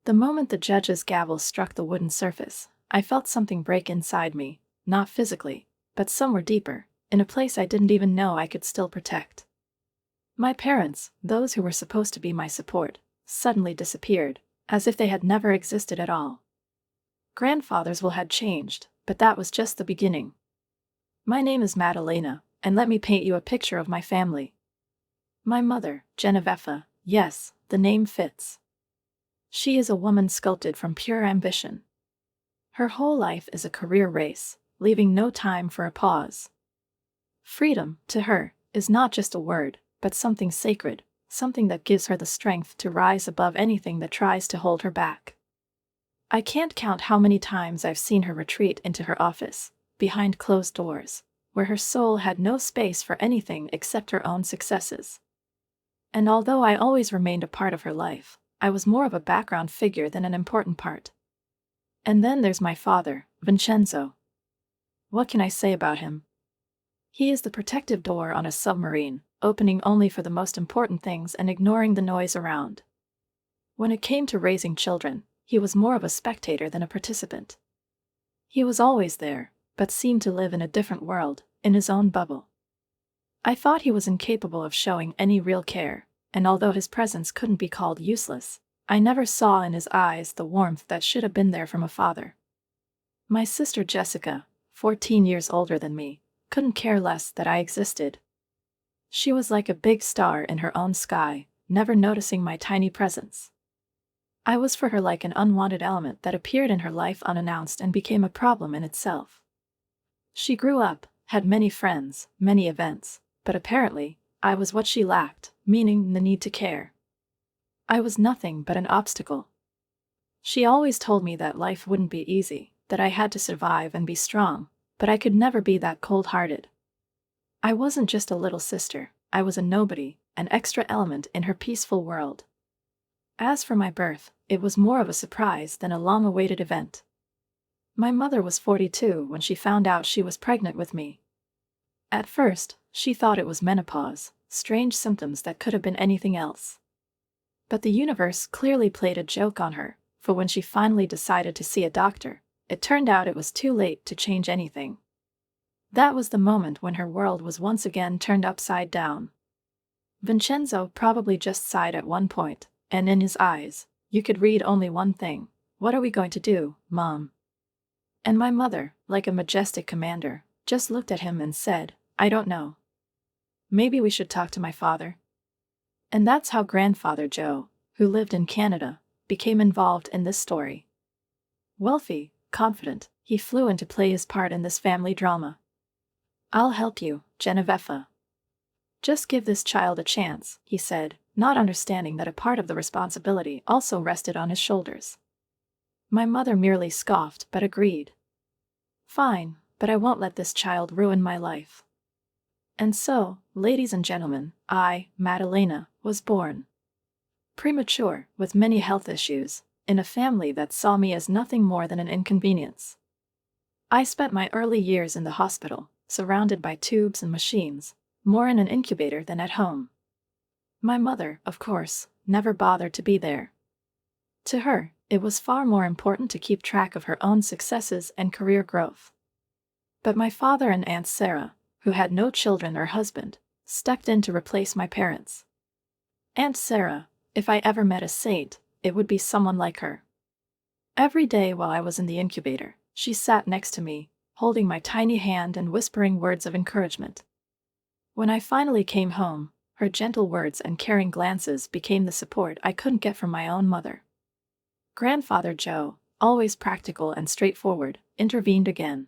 The moment the judge's gavel struck the wooden surface, I felt something break inside me, not physically, but somewhere deeper, in a place I didn't even know I could still protect. My parents, those who were supposed to be my support, suddenly disappeared, as if they had never existed at all. Grandfather's will had changed, but that was just the beginning. My name is Madalena, and let me paint you a picture of my family. My mother, Genevieve, yes, the name fits. She is a woman sculpted from pure ambition. Her whole life is a career race, leaving no time for a pause. Freedom, to her, is not just a word, but something sacred, something that gives her the strength to rise above anything that tries to hold her back. I can't count how many times I've seen her retreat into her office, behind closed doors, where her soul had no space for anything except her own successes. And although I always remained a part of her life, I was more of a background figure than an important part. And then there's my father, Vincenzo. What can I say about him? He is the protective door on a submarine, opening only for the most important things and ignoring the noise around. When it came to raising children, he was more of a spectator than a participant. He was always there, but seemed to live in a different world, in his own bubble. I thought he was incapable of showing any real care, and although his presence couldn't be called useless, I never saw in his eyes the warmth that should have been there from a father. My sister Jessica, 14 years older than me, couldn't care less that I existed. She was like a big star in her own sky, never noticing my tiny presence. I was for her like an unwanted element that appeared in her life unannounced and became a problem in itself. She grew up, had many friends, many events, but apparently, I was what she lacked, meaning the need to care. I was nothing but an obstacle. She always told me that life wouldn't be easy, that I had to survive and be strong, but I could never be that cold-hearted. I wasn't just a little sister, I was a nobody, an extra element in her peaceful world. As for my birth, it was more of a surprise than a long-awaited event. My mother was 42 when she found out she was pregnant with me. At first, she thought it was menopause, strange symptoms that could have been anything else. But the universe clearly played a joke on her, for when she finally decided to see a doctor, it turned out it was too late to change anything. That was the moment when her world was once again turned upside down. Vincenzo probably just sighed at one point, and in his eyes, you could read only one thing: "What are we going to do, Mom?" And my mother, like a majestic commander, just looked at him and said, "I don't know. Maybe we should talk to my father." And that's how Grandfather Joe, who lived in Canada, became involved in this story. Wealthy, confident, he flew in to play his part in this family drama. "I'll help you, Genevieve. Just give this child a chance," he said, not understanding that a part of the responsibility also rested on his shoulders. My mother merely scoffed but agreed. "Fine, but I won't let this child ruin my life." And so, ladies and gentlemen, I, Madalena, was born. Premature, with many health issues, in a family that saw me as nothing more than an inconvenience. I spent my early years in the hospital, surrounded by tubes and machines, more in an incubator than at home. My mother, of course, never bothered to be there. To her, it was far more important to keep track of her own successes and career growth. But my father and Aunt Sarah, who had no children or husband, stepped in to replace my parents. Aunt Sarah, if I ever met a saint, it would be someone like her. Every day while I was in the incubator, she sat next to me, holding my tiny hand and whispering words of encouragement. When I finally came home, her gentle words and caring glances became the support I couldn't get from my own mother. Grandfather Joe, always practical and straightforward, intervened again.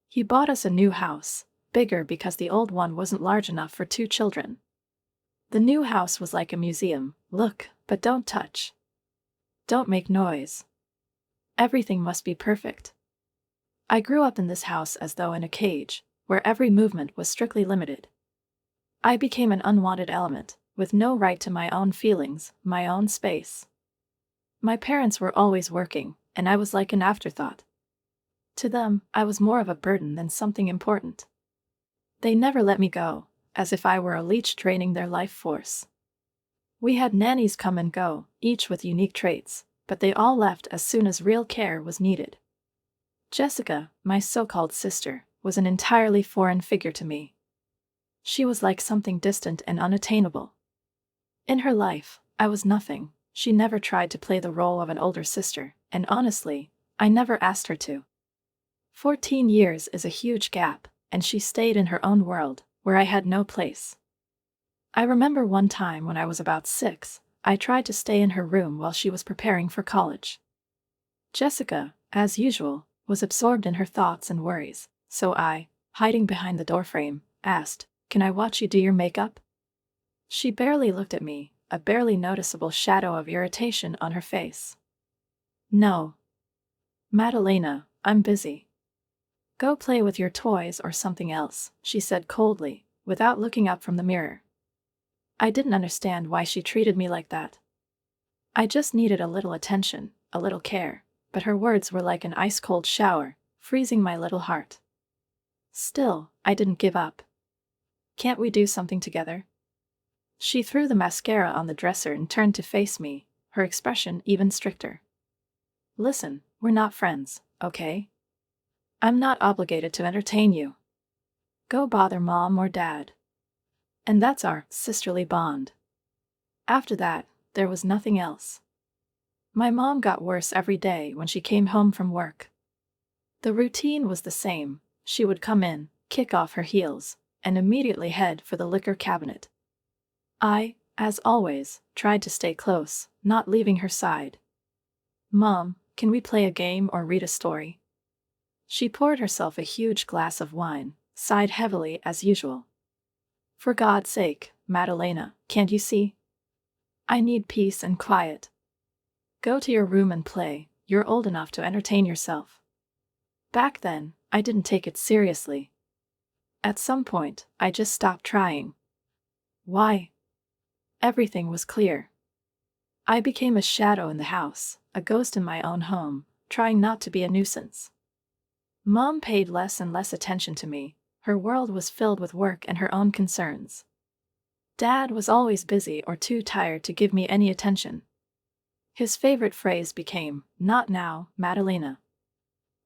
He bought us a new house, bigger because the old one wasn't large enough for 2 children. The new house was like a museum: look, but don't touch. Don't make noise. Everything must be perfect. I grew up in this house as though in a cage, where every movement was strictly limited. I became an unwanted element, with no right to my own feelings, my own space. My parents were always working, and I was like an afterthought. To them, I was more of a burden than something important. They never let me go, as if I were a leech draining their life force. We had nannies come and go, each with unique traits, but they all left as soon as real care was needed. Jessica, my so-called sister, was an entirely foreign figure to me. She was like something distant and unattainable. In her life, I was nothing. She never tried to play the role of an older sister, and honestly, I never asked her to. 14 years is a huge gap, and she stayed in her own world, where I had no place. I remember one time when I was about 6, I tried to stay in her room while she was preparing for college. Jessica, as usual, was absorbed in her thoughts and worries, so I, hiding behind the doorframe, asked, "Can I watch you do your makeup?" She barely looked at me, a barely noticeable shadow of irritation on her face. "No. Madalena, I'm busy. Go play with your toys or something else," she said coldly, without looking up from the mirror. I didn't understand why she treated me like that. I just needed a little attention, a little care, but her words were like an ice-cold shower, freezing my little heart. Still, I didn't give up. "Can't we do something together?" She threw the mascara on the dresser and turned to face me, her expression even stricter. "Listen, we're not friends, okay? I'm not obligated to entertain you. Go bother Mom or Dad. And that's our sisterly bond." After that, there was nothing else. My mom got worse every day when she came home from work. The routine was the same. She would come in, kick off her heels, and immediately head for the liquor cabinet. I, as always, tried to stay close, not leaving her side. "Mom, can we play a game or read a story?" She poured herself a huge glass of wine, sighed heavily as usual. "For God's sake, Madalena, can't you see? I need peace and quiet. Go to your room and play, you're old enough to entertain yourself." Back then, I didn't take it seriously. At some point, I just stopped trying. Why? Everything was clear. I became a shadow in the house, a ghost in my own home, trying not to be a nuisance. Mom paid less and less attention to me. Her world was filled with work and her own concerns. Dad was always busy or too tired to give me any attention. His favorite phrase became, "Not now, Madalena."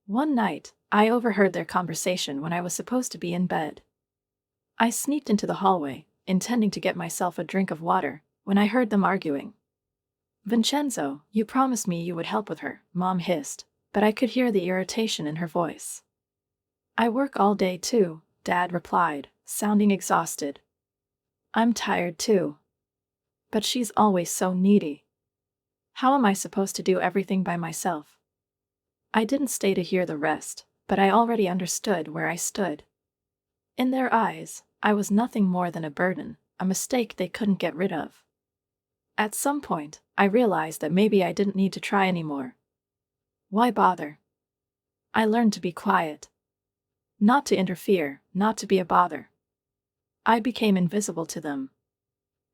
One night, I overheard their conversation when I was supposed to be in bed. I sneaked into the hallway, intending to get myself a drink of water, when I heard them arguing. "Vincenzo, you promised me you would help with her," Mom hissed, but I could hear the irritation in her voice. "I work all day too," Dad replied, sounding exhausted. "I'm tired too. But she's always so needy. How am I supposed to do everything by myself?" I didn't stay to hear the rest, but I already understood where I stood. In their eyes, I was nothing more than a burden, a mistake they couldn't get rid of. At some point, I realized that maybe I didn't need to try anymore. Why bother? I learned to be quiet. Not to interfere, not to be a bother. I became invisible to them.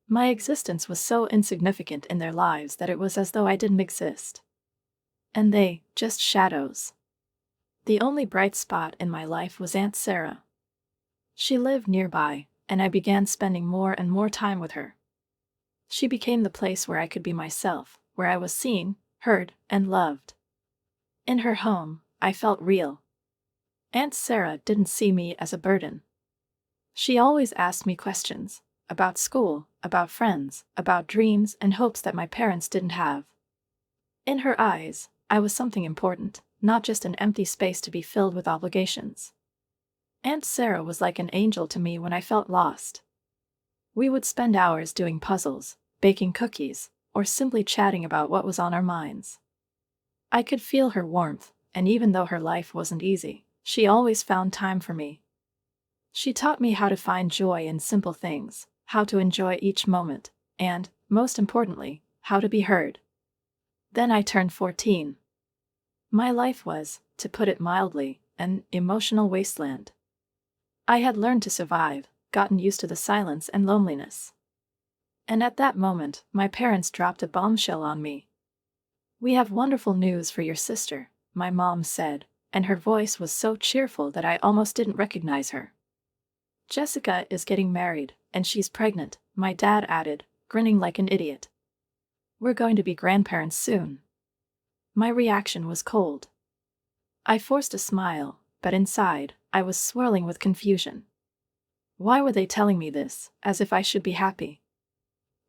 My existence was so insignificant in their lives that it was as though I didn't exist. And they, just shadows. The only bright spot in my life was Aunt Sarah. She lived nearby, and I began spending more and more time with her. She became the place where I could be myself, where I was seen, heard, and loved. In her home, I felt real. Aunt Sarah didn't see me as a burden. She always asked me questions, about school, about friends, about dreams and hopes that my parents didn't have. In her eyes, I was something important, not just an empty space to be filled with obligations. Aunt Sarah was like an angel to me when I felt lost. We would spend hours doing puzzles, baking cookies, or simply chatting about what was on our minds. I could feel her warmth, and even though her life wasn't easy, she always found time for me. She taught me how to find joy in simple things, how to enjoy each moment, and, most importantly, how to be heard. Then I turned 14. My life was, to put it mildly, an emotional wasteland. I had learned to survive, gotten used to the silence and loneliness. And at that moment, my parents dropped a bombshell on me. "We have wonderful news for your sister," my mom said, and her voice was so cheerful that I almost didn't recognize her. "Jessica is getting married, and she's pregnant," my dad added, grinning like an idiot. "We're going to be grandparents soon." My reaction was cold. I forced a smile, but inside, I was swirling with confusion. Why were they telling me this, as if I should be happy?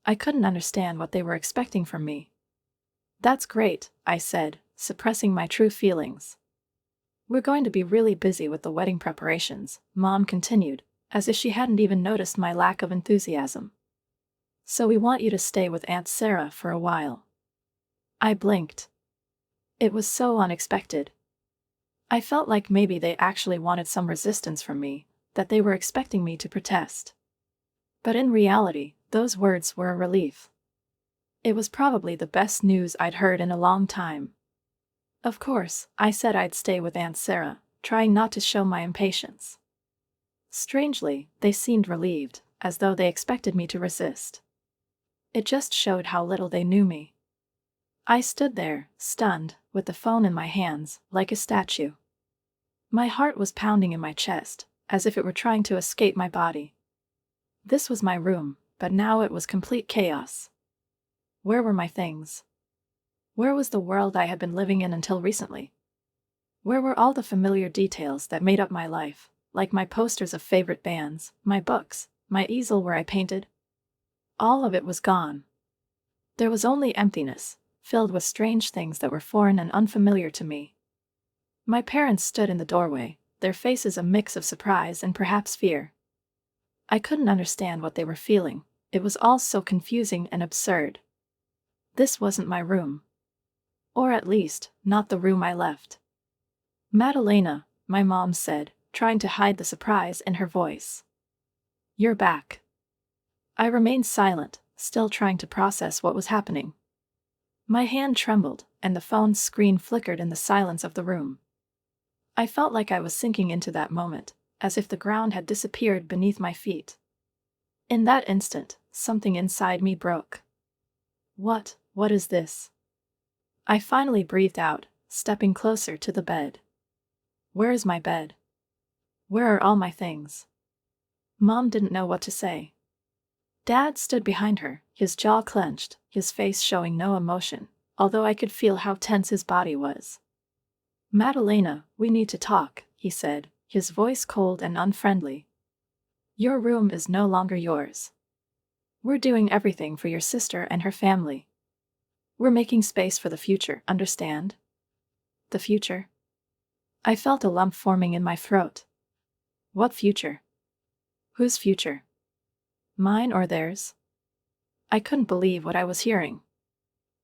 I couldn't understand what they were expecting from me. "That's great," I said, suppressing my true feelings. "We're going to be really busy with the wedding preparations," Mom continued, as if she hadn't even noticed my lack of enthusiasm. "So we want you to stay with Aunt Sarah for a while." I blinked. It was so unexpected. I felt like maybe they actually wanted some resistance from me, that they were expecting me to protest. But in reality, those words were a relief. It was probably the best news I'd heard in a long time. Of course, I said I'd stay with Aunt Sarah, trying not to show my impatience. Strangely, they seemed relieved, as though they expected me to resist. It just showed how little they knew me. I stood there, stunned, with the phone in my hands, like a statue. My heart was pounding in my chest, as if it were trying to escape my body. This was my room, but now it was complete chaos. Where were my things? Where was the world I had been living in until recently? Where were all the familiar details that made up my life, like my posters of favorite bands, my books, my easel where I painted? All of it was gone. There was only emptiness, filled with strange things that were foreign and unfamiliar to me. My parents stood in the doorway, their faces a mix of surprise and perhaps fear. I couldn't understand what they were feeling. It was all so confusing and absurd. This wasn't my room. Or at least, not the room I left. "Madalena," my mom said, trying to hide the surprise in her voice. "You're back." I remained silent, still trying to process what was happening. My hand trembled, and the phone's screen flickered in the silence of the room. I felt like I was sinking into that moment, as if the ground had disappeared beneath my feet. In that instant, something inside me broke. What is this?" I finally breathed out, stepping closer to the bed. "Where is my bed? Where are all my things?" Mom didn't know what to say. Dad stood behind her, his jaw clenched, his face showing no emotion, although I could feel how tense his body was. "Madalena, we need to talk," he said, his voice cold and unfriendly. "Your room is no longer yours. We're doing everything for your sister and her family. We're making space for the future, understand?" The future? I felt a lump forming in my throat. What future? Whose future? Mine or theirs? I couldn't believe what I was hearing.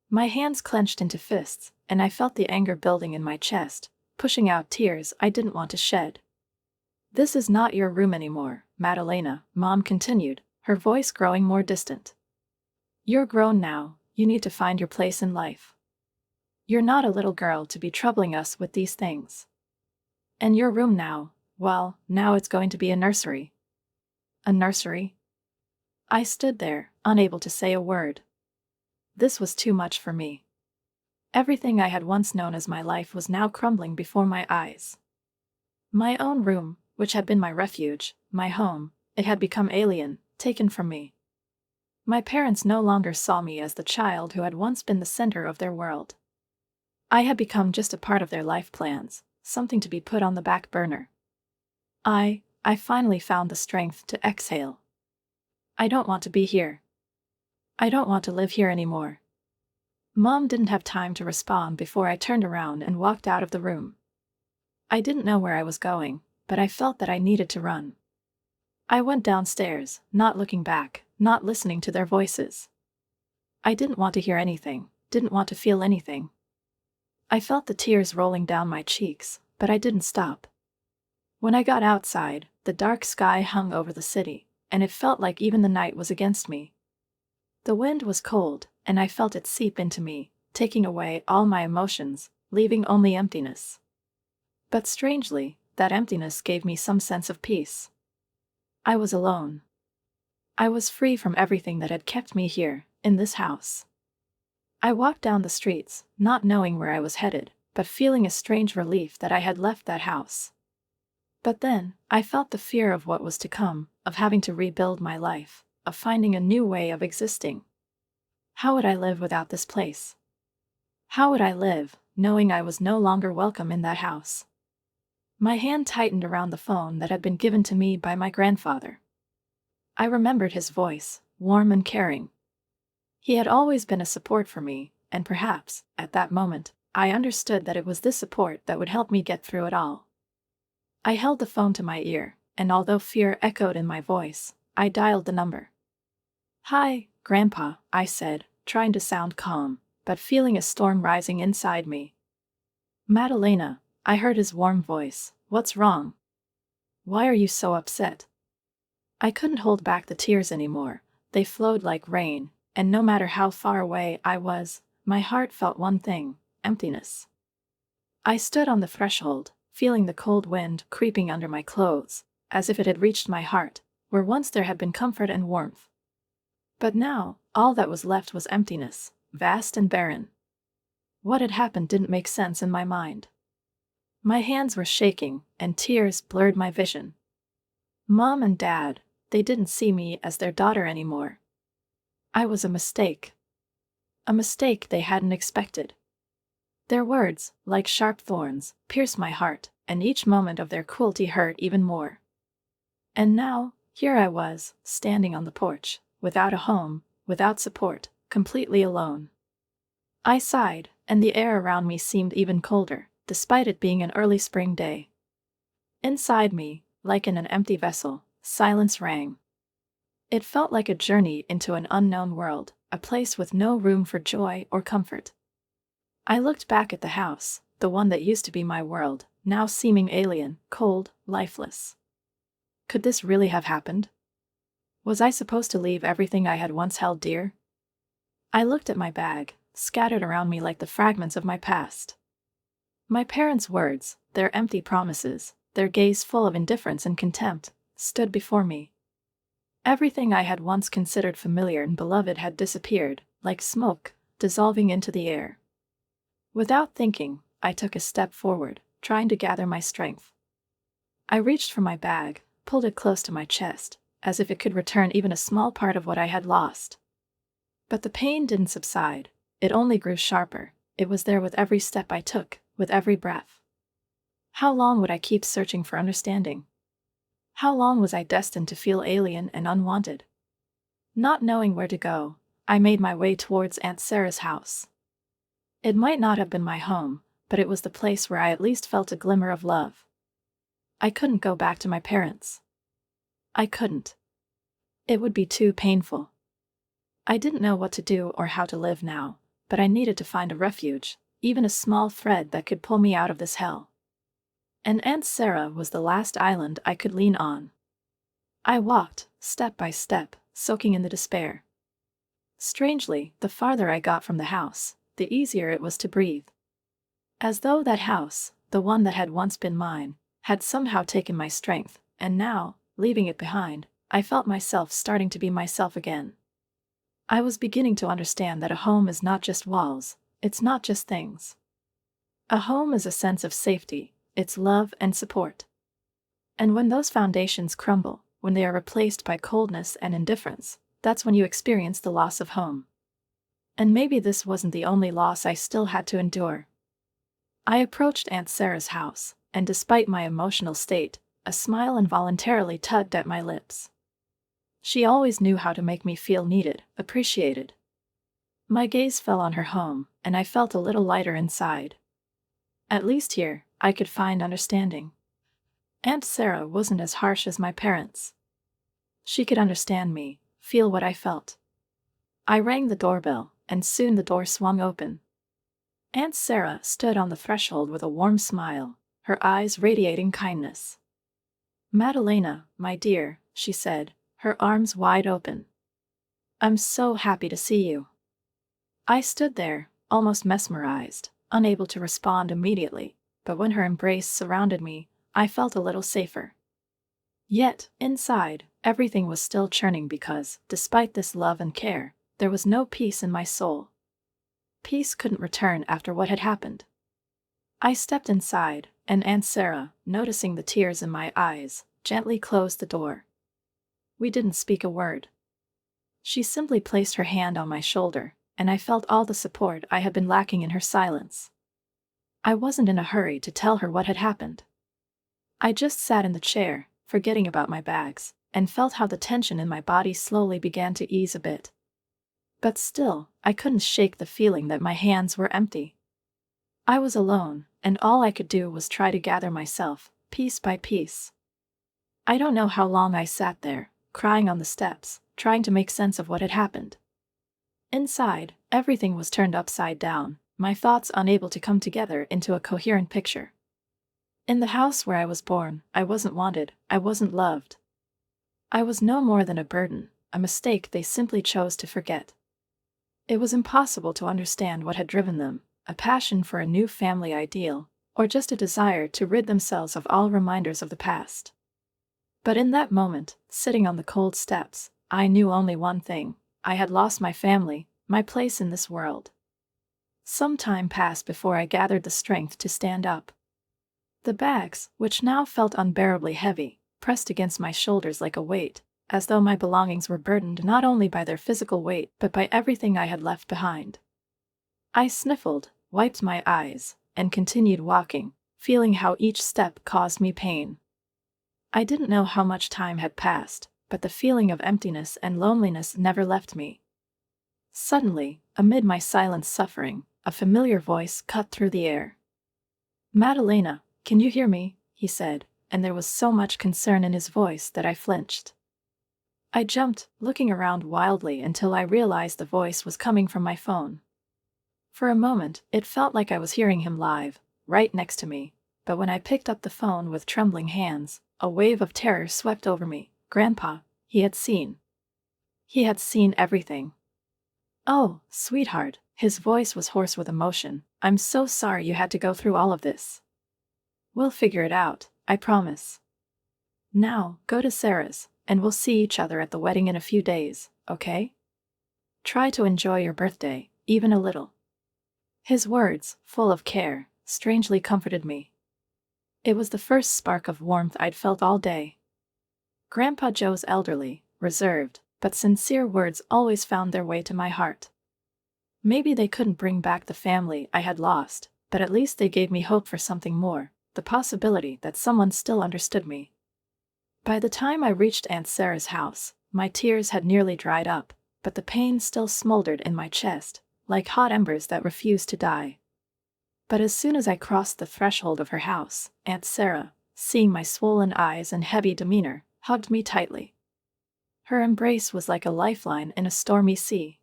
My hands clenched into fists, and I felt the anger building in my chest, pushing out tears I didn't want to shed. "This is not your room anymore, Madalena," Mom continued, her voice growing more distant. "You're grown now, you need to find your place in life. You're not a little girl to be troubling us with these things. And your room now, well, now it's going to be a nursery." A nursery? I stood there, unable to say a word. This was too much for me. Everything I had once known as my life was now crumbling before my eyes. My own room, which had been my refuge, my home, it had become alien, taken from me. My parents no longer saw me as the child who had once been the center of their world. I had become just a part of their life plans, something to be put on the back burner. I finally found the strength to exhale. I don't want to be here. I don't want to live here anymore. Mom didn't have time to respond before I turned around and walked out of the room. I didn't know where I was going, but I felt that I needed to run. I went downstairs, not looking back, not listening to their voices. I didn't want to hear anything, didn't want to feel anything. I felt the tears rolling down my cheeks, but I didn't stop. When I got outside, the dark sky hung over the city, and it felt like even the night was against me. The wind was cold, and I felt it seep into me, taking away all my emotions, leaving only emptiness. But strangely, that emptiness gave me some sense of peace. I was alone. I was free from everything that had kept me here, in this house. I walked down the streets, not knowing where I was headed, but feeling a strange relief that I had left that house. But then, I felt the fear of what was to come, of having to rebuild my life, of finding a new way of existing. How would I live without this place? How would I live, knowing I was no longer welcome in that house? My hand tightened around the phone that had been given to me by my grandfather. I remembered his voice, warm and caring. He had always been a support for me, and perhaps, at that moment, I understood that it was this support that would help me get through it all. I held the phone to my ear, and although fear echoed in my voice, I dialed the number. "Hi, Grandpa," I said, trying to sound calm, but feeling a storm rising inside me. "Madalena," I heard his warm voice, "what's wrong? Why are you so upset?" I couldn't hold back the tears anymore. They flowed like rain, and no matter how far away I was, my heart felt one thing: emptiness. I stood on the threshold, feeling the cold wind creeping under my clothes, as if it had reached my heart, where once there had been comfort and warmth. But now, all that was left was emptiness, vast and barren. What had happened didn't make sense in my mind. My hands were shaking, and tears blurred my vision. Mom and Dad, they didn't see me as their daughter anymore. I was a mistake. A mistake they hadn't expected. Their words, like sharp thorns, pierced my heart, and each moment of their cruelty hurt even more. And now, here I was, standing on the porch, without a home, without support, completely alone. I sighed, and the air around me seemed even colder, despite it being an early spring day. Inside me, like in an empty vessel, silence rang. It felt like a journey into an unknown world, a place with no room for joy or comfort. I looked back at the house, the one that used to be my world, now seeming alien, cold, lifeless. Could this really have happened? Was I supposed to leave everything I had once held dear? I looked at my bag, scattered around me like the fragments of my past. My parents' words, their empty promises, their gaze full of indifference and contempt, stood before me. Everything I had once considered familiar and beloved had disappeared, like smoke, dissolving into the air. Without thinking, I took a step forward, trying to gather my strength. I reached for my bag, pulled it close to my chest, as if it could return even a small part of what I had lost. But the pain didn't subside, it only grew sharper. It was there with every step I took, with every breath. How long would I keep searching for understanding? How long was I destined to feel alien and unwanted? Not knowing where to go, I made my way towards Aunt Sarah's house. It might not have been my home, but it was the place where I at least felt a glimmer of love. I couldn't go back to my parents. I couldn't. It would be too painful. I didn't know what to do or how to live now, but I needed to find a refuge, even a small thread that could pull me out of this hell. And Aunt Sarah was the last island I could lean on. I walked, step by step, soaking in the despair. Strangely, the farther I got from the house, the easier it was to breathe. As though that house, the one that had once been mine, had somehow taken my strength, and now, leaving it behind, I felt myself starting to be myself again. I was beginning to understand that a home is not just walls, it's not just things. A home is a sense of safety, it's love and support. And when those foundations crumble, when they are replaced by coldness and indifference, that's when you experience the loss of home. And maybe this wasn't the only loss I still had to endure. I approached Aunt Sarah's house, and despite my emotional state, a smile involuntarily tugged at my lips. She always knew how to make me feel needed, appreciated. My gaze fell on her home, and I felt a little lighter inside. At least here, I could find understanding. Aunt Sarah wasn't as harsh as my parents. She could understand me, feel what I felt. I rang the doorbell, and soon the door swung open. Aunt Sarah stood on the threshold with a warm smile, her eyes radiating kindness. "Madalena, my dear," she said, her arms wide open. "I'm so happy to see you." I stood there, almost mesmerized, unable to respond immediately, but when her embrace surrounded me, I felt a little safer. Yet, inside, everything was still churning because, despite this love and care, there was no peace in my soul. Peace couldn't return after what had happened. I stepped inside, and Aunt Sarah, noticing the tears in my eyes, gently closed the door. We didn't speak a word. She simply placed her hand on my shoulder, and I felt all the support I had been lacking in her silence. I wasn't in a hurry to tell her what had happened. I just sat in the chair, forgetting about my bags, and felt how the tension in my body slowly began to ease a bit. But still, I couldn't shake the feeling that my hands were empty. I was alone, and all I could do was try to gather myself, piece by piece. I don't know how long I sat there, crying on the steps, trying to make sense of what had happened. Inside, everything was turned upside down, my thoughts unable to come together into a coherent picture. In the house where I was born, I wasn't wanted, I wasn't loved. I was no more than a burden, a mistake they simply chose to forget. It was impossible to understand what had driven them, a passion for a new family ideal, or just a desire to rid themselves of all reminders of the past. But in that moment, sitting on the cold steps, I knew only one thing: I had lost my family, my place in this world. Some time passed before I gathered the strength to stand up. The bags, which now felt unbearably heavy, pressed against my shoulders like a weight, as though my belongings were burdened not only by their physical weight but by everything I had left behind. I sniffled, wiped my eyes, and continued walking, feeling how each step caused me pain. I didn't know how much time had passed, but the feeling of emptiness and loneliness never left me. Suddenly, amid my silent suffering, a familiar voice cut through the air. "Madalena, can you hear me?" he said, and there was so much concern in his voice that I flinched. I jumped, looking around wildly until I realized the voice was coming from my phone. For a moment, it felt like I was hearing him live, right next to me, but when I picked up the phone with trembling hands, a wave of terror swept over me. Grandpa, he had seen. He had seen everything. "Oh, sweetheart," his voice was hoarse with emotion, "I'm so sorry you had to go through all of this. We'll figure it out, I promise. Now, go to Sarah's, and we'll see each other at the wedding in a few days, okay? Try to enjoy your birthday, even a little." His words, full of care, strangely comforted me. It was the first spark of warmth I'd felt all day. Grandpa Joe's elderly, reserved, but sincere words always found their way to my heart. Maybe they couldn't bring back the family I had lost, but at least they gave me hope for something more, the possibility that someone still understood me. By the time I reached Aunt Sarah's house, my tears had nearly dried up, but the pain still smoldered in my chest, like hot embers that refused to die. But as soon as I crossed the threshold of her house, Aunt Sarah, seeing my swollen eyes and heavy demeanor, hugged me tightly. Her embrace was like a lifeline in a stormy sea.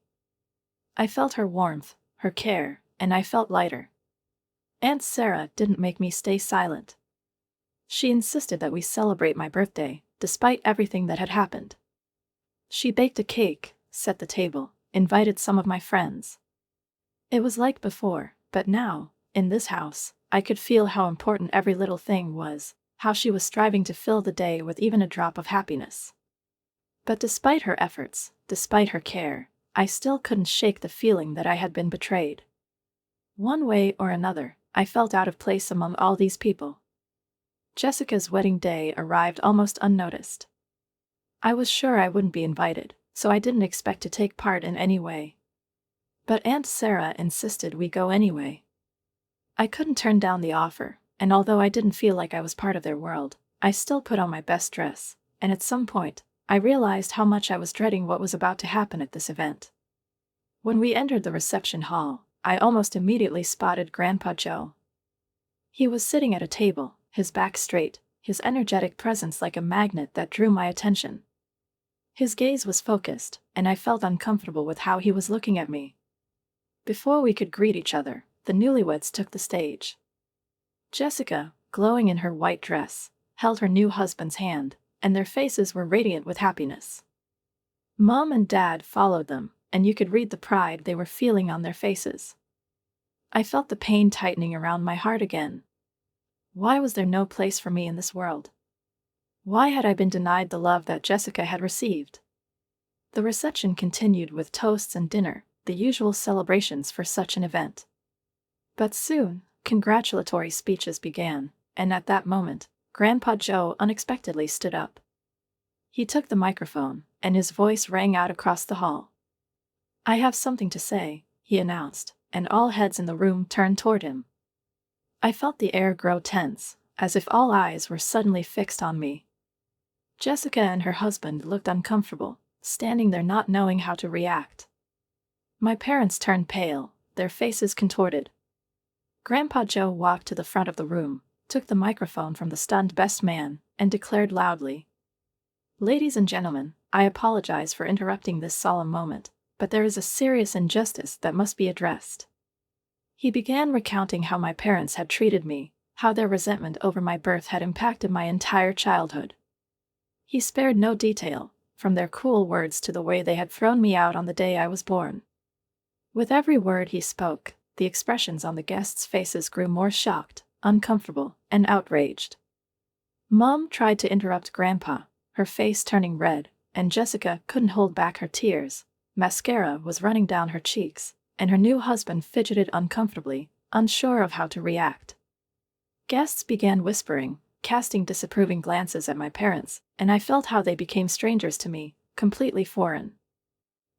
I felt her warmth, her care, and I felt lighter. Aunt Sarah didn't make me stay silent. She insisted that we celebrate my birthday, despite everything that had happened. She baked a cake, set the table, invited some of my friends. It was like before, but now, in this house, I could feel how important every little thing was, how she was striving to fill the day with even a drop of happiness. But despite her efforts, despite her care, I still couldn't shake the feeling that I had been betrayed. One way or another, I felt out of place among all these people. Jessica's wedding day arrived almost unnoticed. I was sure I wouldn't be invited, so I didn't expect to take part in any way. But Aunt Sarah insisted we go anyway. I couldn't turn down the offer, and although I didn't feel like I was part of their world, I still put on my best dress, and at some point, I realized how much I was dreading what was about to happen at this event. When we entered the reception hall, I almost immediately spotted Grandpa Joe. He was sitting at a table, his back straight, his energetic presence like a magnet that drew my attention. His gaze was focused, and I felt uncomfortable with how he was looking at me. Before we could greet each other, the newlyweds took the stage. Jessica, glowing in her white dress, held her new husband's hand, and their faces were radiant with happiness. Mom and Dad followed them, and you could read the pride they were feeling on their faces. I felt the pain tightening around my heart again. Why was there no place for me in this world? Why had I been denied the love that Jessica had received? The reception continued with toasts and dinner, the usual celebrations for such an event. But soon, congratulatory speeches began, and at that moment, Grandpa Joe unexpectedly stood up. He took the microphone, and his voice rang out across the hall. "I have something to say," he announced, and all heads in the room turned toward him. I felt the air grow tense, as if all eyes were suddenly fixed on me. Jessica and her husband looked uncomfortable, standing there not knowing how to react. My parents turned pale, their faces contorted. Grandpa Joe walked to the front of the room, took the microphone from the stunned best man, and declared loudly, "Ladies and gentlemen, I apologize for interrupting this solemn moment, but there is a serious injustice that must be addressed." He began recounting how my parents had treated me, how their resentment over my birth had impacted my entire childhood. He spared no detail, from their cruel words to the way they had thrown me out on the day I was born. With every word he spoke, the expressions on the guests' faces grew more shocked, uncomfortable, and outraged. Mom tried to interrupt Grandpa, her face turning red, and Jessica couldn't hold back her tears. Mascara was running down her cheeks, and her new husband fidgeted uncomfortably, unsure of how to react. Guests began whispering, casting disapproving glances at my parents, and I felt how they became strangers to me, completely foreign.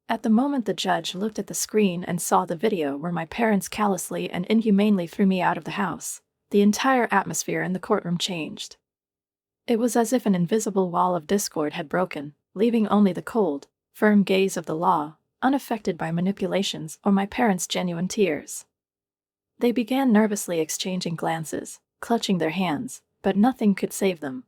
At the moment the judge looked at the screen and saw the video where my parents callously and inhumanely threw me out of the house, the entire atmosphere in the courtroom changed. It was as if an invisible wall of discord had broken, leaving only the cold, firm gaze of the law, unaffected by manipulations or my parents' genuine tears. They began nervously exchanging glances, clutching their hands, but nothing could save them.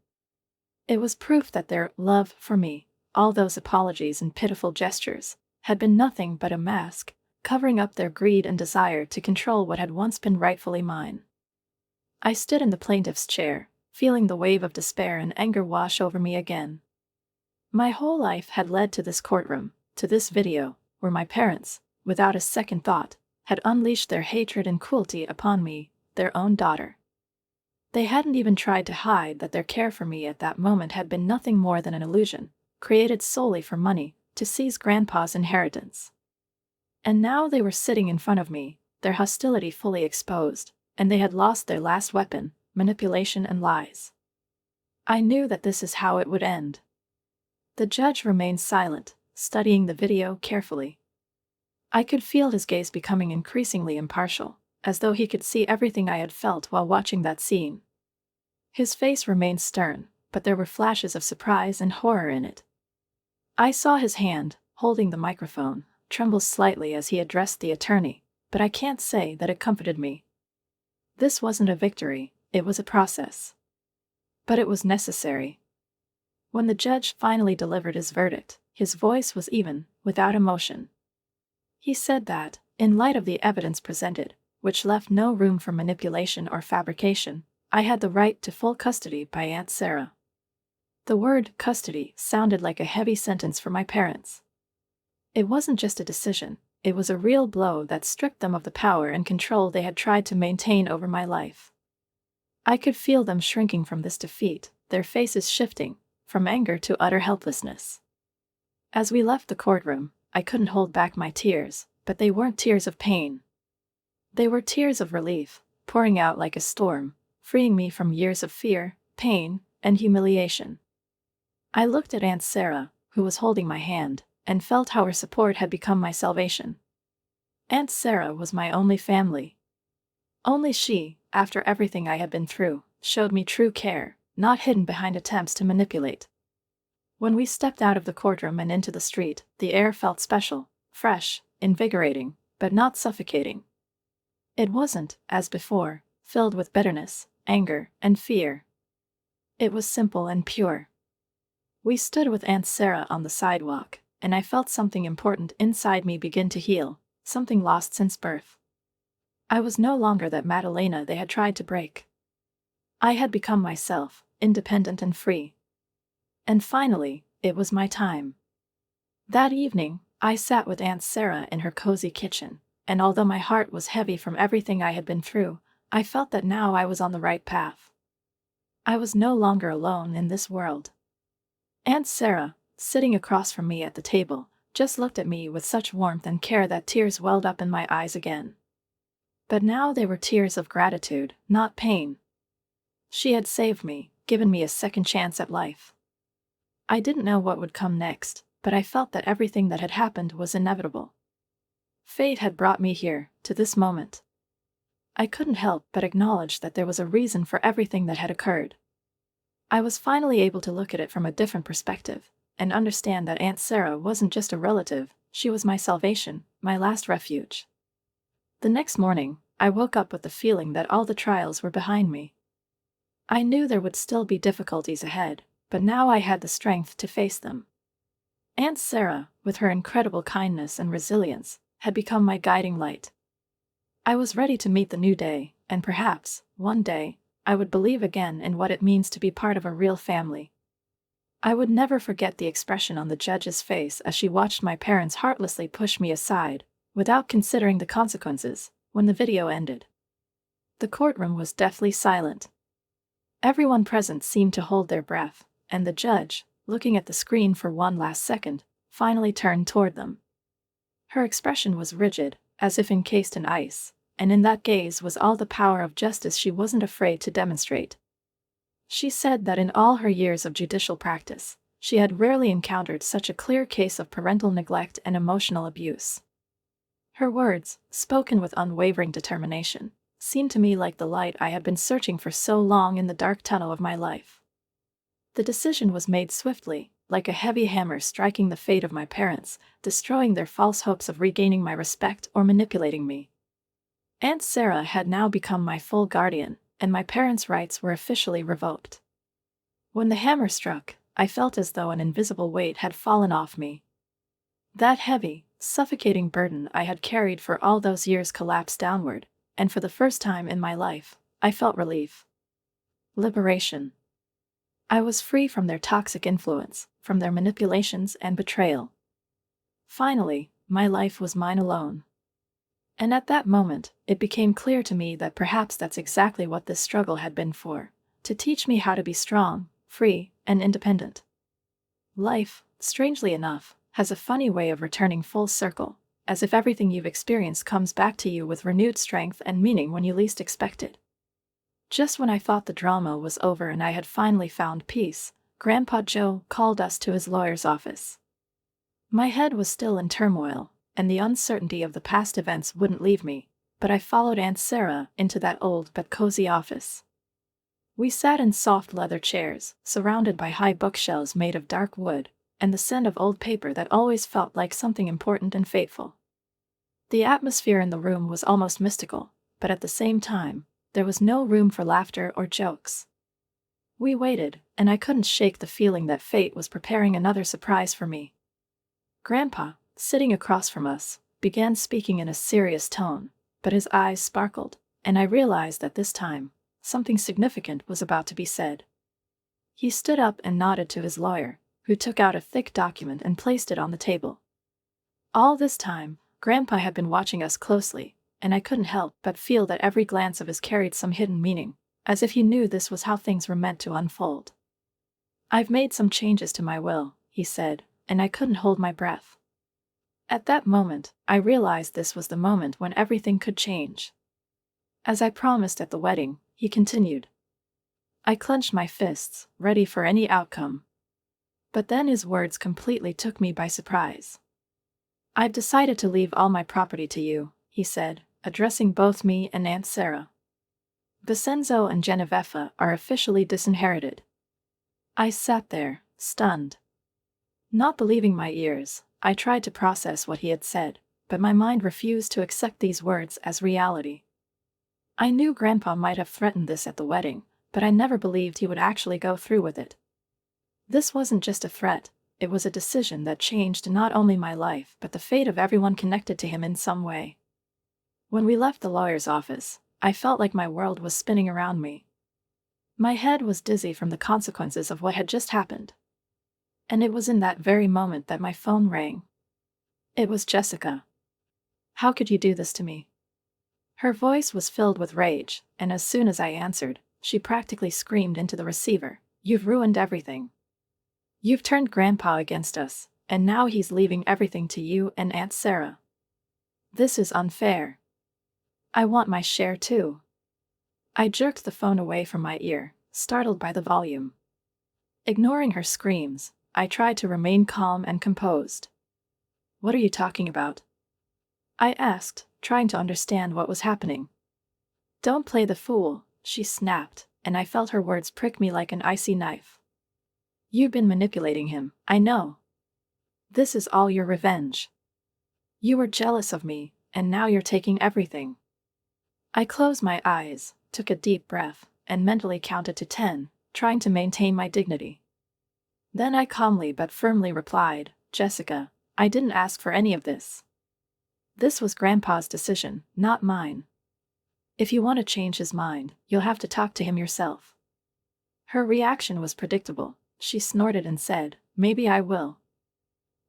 It was proof that their love for me, all those apologies and pitiful gestures, had been nothing but a mask, covering up their greed and desire to control what had once been rightfully mine. I stood in the plaintiff's chair, feeling the wave of despair and anger wash over me again. My whole life had led to this courtroom, to this video, where my parents, without a second thought, had unleashed their hatred and cruelty upon me, their own daughter. They hadn't even tried to hide that their care for me at that moment had been nothing more than an illusion, created solely for money, to seize Grandpa's inheritance. And now they were sitting in front of me, their hostility fully exposed, and they had lost their last weapon, manipulation and lies. I knew that this is how it would end. The judge remained silent, studying the video carefully. I could feel his gaze becoming increasingly impartial, as though he could see everything I had felt while watching that scene. His face remained stern, but there were flashes of surprise and horror in it. I saw his hand, holding the microphone, tremble slightly as he addressed the attorney, but I can't say that it comforted me. This wasn't a victory, it was a process. But it was necessary. When the judge finally delivered his verdict, his voice was even, without emotion. He said that, in light of the evidence presented, which left no room for manipulation or fabrication, I had the right to full custody by Aunt Sarah. The word custody sounded like a heavy sentence for my parents. It wasn't just a decision, it was a real blow that stripped them of the power and control they had tried to maintain over my life. I could feel them shrinking from this defeat, their faces shifting, from anger to utter helplessness. As we left the courtroom, I couldn't hold back my tears, but they weren't tears of pain. They were tears of relief, pouring out like a storm, freeing me from years of fear, pain, and humiliation. I looked at Aunt Sarah, who was holding my hand, and felt how her support had become my salvation. Aunt Sarah was my only family. Only she, after everything I had been through, showed me true care, not hidden behind attempts to manipulate. When we stepped out of the courtroom and into the street, the air felt special, fresh, invigorating, but not suffocating. It wasn't, as before, filled with bitterness, anger, and fear. It was simple and pure. We stood with Aunt Sarah on the sidewalk, and I felt something important inside me begin to heal, something lost since birth. I was no longer that Madalena they had tried to break. I had become myself, independent and free. And finally, it was my time. That evening, I sat with Aunt Sarah in her cozy kitchen, and although my heart was heavy from everything I had been through, I felt that now I was on the right path. I was no longer alone in this world. Aunt Sarah, sitting across from me at the table, just looked at me with such warmth and care that tears welled up in my eyes again. But now they were tears of gratitude, not pain. She had saved me, given me a second chance at life. I didn't know what would come next, but I felt that everything that had happened was inevitable. Fate had brought me here, to this moment. I couldn't help but acknowledge that there was a reason for everything that had occurred. I was finally able to look at it from a different perspective, and understand that Aunt Sarah wasn't just a relative, she was my salvation, my last refuge. The next morning, I woke up with the feeling that all the trials were behind me. I knew there would still be difficulties ahead, but now I had the strength to face them. Aunt Sarah, with her incredible kindness and resilience, had become my guiding light. I was ready to meet the new day, and perhaps, one day, I would believe again in what it means to be part of a real family. I would never forget the expression on the judge's face as she watched my parents heartlessly push me aside, without considering the consequences, when the video ended. The courtroom was deathly silent. Everyone present seemed to hold their breath, and the judge, looking at the screen for one last second, finally turned toward them. Her expression was rigid, as if encased in ice, and in that gaze was all the power of justice she wasn't afraid to demonstrate. She said that in all her years of judicial practice, she had rarely encountered such a clear case of parental neglect and emotional abuse. Her words, spoken with unwavering determination, seemed to me like the light I had been searching for so long in the dark tunnel of my life. The decision was made swiftly, like a heavy hammer striking the fate of my parents, destroying their false hopes of regaining my respect or manipulating me. Aunt Sarah had now become my full guardian, and my parents' rights were officially revoked. When the hammer struck, I felt as though an invisible weight had fallen off me. That heavy, suffocating burden I had carried for all those years collapsed downward, and for the first time in my life, I felt relief. Liberation. I was free from their toxic influence, from their manipulations and betrayal. Finally, my life was mine alone. And at that moment, it became clear to me that perhaps that's exactly what this struggle had been for, to teach me how to be strong, free, and independent. Life, strangely enough, has a funny way of returning full circle, as if everything you've experienced comes back to you with renewed strength and meaning when you least expect it. Just when I thought the drama was over and I had finally found peace, Grandpa Joe called us to his lawyer's office. My head was still in turmoil, and the uncertainty of the past events wouldn't leave me, but I followed Aunt Sarah into that old but cozy office. We sat in soft leather chairs, surrounded by high bookshelves made of dark wood, and the scent of old paper that always felt like something important and fateful. The atmosphere in the room was almost mystical, but at the same time, there was no room for laughter or jokes. We waited, and I couldn't shake the feeling that fate was preparing another surprise for me. Grandpa, sitting across from us, began speaking in a serious tone, but his eyes sparkled, and I realized that this time, something significant was about to be said. He stood up and nodded to his lawyer, who took out a thick document and placed it on the table. All this time, Grandpa had been watching us closely, and I couldn't help but feel that every glance of his carried some hidden meaning, as if he knew this was how things were meant to unfold. "I've made some changes to my will," he said, and I couldn't hold my breath. At that moment, I realized this was the moment when everything could change. As I promised at the wedding, he continued. I clenched my fists, ready for any outcome. But then his words completely took me by surprise. "I've decided to leave all my property to you," he said, addressing both me and Aunt Sarah. "Vincenzo and Genevieve are officially disinherited." I sat there, stunned. Not believing my ears, I tried to process what he had said, but my mind refused to accept these words as reality. I knew Grandpa might have threatened this at the wedding, but I never believed he would actually go through with it. This wasn't just a threat, it was a decision that changed not only my life but the fate of everyone connected to him in some way. When we left the lawyer's office, I felt like my world was spinning around me. My head was dizzy from the consequences of what had just happened. And it was in that very moment that my phone rang. It was Jessica. "How could you do this to me?" Her voice was filled with rage, and as soon as I answered, she practically screamed into the receiver, "You've ruined everything. You've turned Grandpa against us, and now he's leaving everything to you and Aunt Sarah. This is unfair. I want my share too." I jerked the phone away from my ear, startled by the volume. Ignoring her screams, I tried to remain calm and composed. "What are you talking about?" I asked, trying to understand what was happening. Don't play the fool, she snapped, and I felt her words prick me like an icy knife. You've been manipulating him, I know. This is all your revenge. You were jealous of me, and now you're taking everything. I closed my eyes, took a deep breath, and mentally counted to 10, trying to maintain my dignity. Then I calmly but firmly replied, Jessica, I didn't ask for any of this. This was Grandpa's decision, not mine. If you want to change his mind, you'll have to talk to him yourself. Her reaction was predictable. She snorted and said, Maybe I will.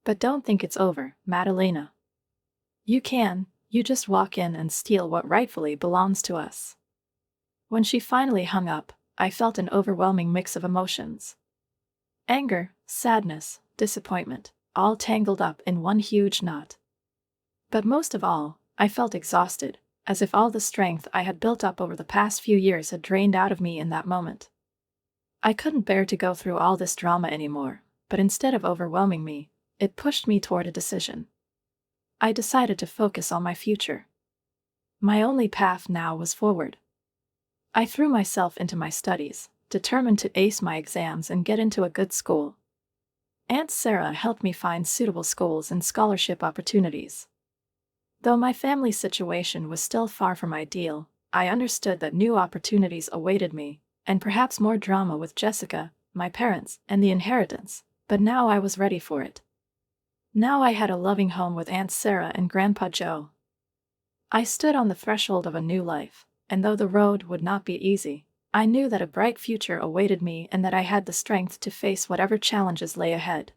But don't think it's over, Madalena. You just walk in and steal what rightfully belongs to us. When she finally hung up, I felt an overwhelming mix of emotions. Anger, sadness, disappointment, all tangled up in one huge knot. But most of all, I felt exhausted, as if all the strength I had built up over the past few years had drained out of me in that moment. I couldn't bear to go through all this drama anymore, but instead of overwhelming me, it pushed me toward a decision. I decided to focus on my future. My only path now was forward. I threw myself into my studies, determined to ace my exams and get into a good school. Aunt Sarah helped me find suitable schools and scholarship opportunities. Though my family situation was still far from ideal, I understood that new opportunities awaited me, and perhaps more drama with Jessica, my parents, and the inheritance, but now I was ready for it. Now I had a loving home with Aunt Sarah and Grandpa Joe. I stood on the threshold of a new life, and though the road would not be easy, I knew that a bright future awaited me and that I had the strength to face whatever challenges lay ahead.